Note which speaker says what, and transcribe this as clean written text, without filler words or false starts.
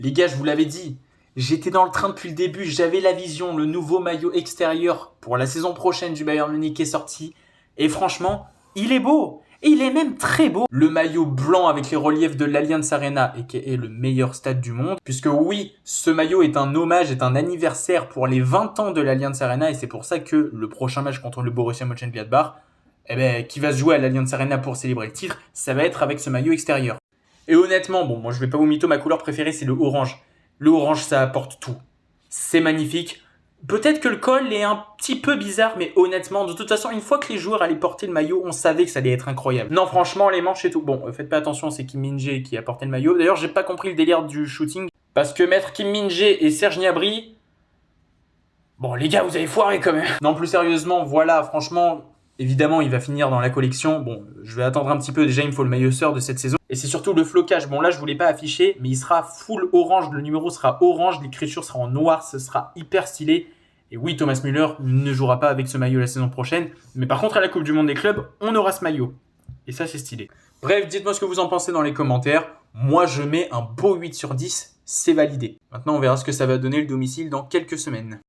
Speaker 1: Les gars, je vous l'avais dit, j'étais dans le train depuis le début, j'avais la vision, le nouveau maillot extérieur pour la saison prochaine du Bayern Munich est sorti. Et franchement, il est beau. Et il est même très beau. Le maillot blanc avec les reliefs de l'Allianz Arena, et qui est le meilleur stade du monde. Puisque oui, ce maillot est un hommage, est un anniversaire pour les 20 ans de l'Allianz Arena. Et c'est pour ça que le prochain match contre le Borussia Mönchengladbach, qui va se jouer à l'Allianz Arena pour célébrer le titre, ça va être avec ce maillot extérieur. Et honnêtement, bon, moi je vais pas vous mytho, ma couleur préférée c'est le orange. Le orange ça apporte tout. C'est magnifique. Peut-être que le col est un petit peu bizarre, mais honnêtement, de toute façon, une fois que les joueurs allaient porter le maillot, on savait que ça allait être incroyable. Non, franchement, les manches et tout. Bon, faites pas attention, c'est Kim Min-jae qui a porté le maillot. D'ailleurs, j'ai pas compris le délire du shooting. Parce que mettre Kim Min-jae et Serge Gnabry... Bon, les gars, vous avez foiré quand même. Non, plus sérieusement, voilà, franchement... Évidemment, il va finir dans la collection. Bon, je vais attendre un petit peu. Déjà, il me faut le maillot sœur de cette saison. Et c'est surtout le flocage. Bon, là, je ne vous l'ai pas affiché, mais il sera full orange. Le numéro sera orange. L'écriture sera en noir. Ce sera hyper stylé. Et oui, Thomas Müller ne jouera pas avec ce maillot la saison prochaine. Mais par contre, à la Coupe du Monde des clubs, on aura ce maillot. Et ça, c'est stylé. Bref, dites-moi ce que vous en pensez dans les commentaires. Moi, je mets un beau 8 sur 10. C'est validé. Maintenant, on verra ce que ça va donner le domicile dans quelques semaines.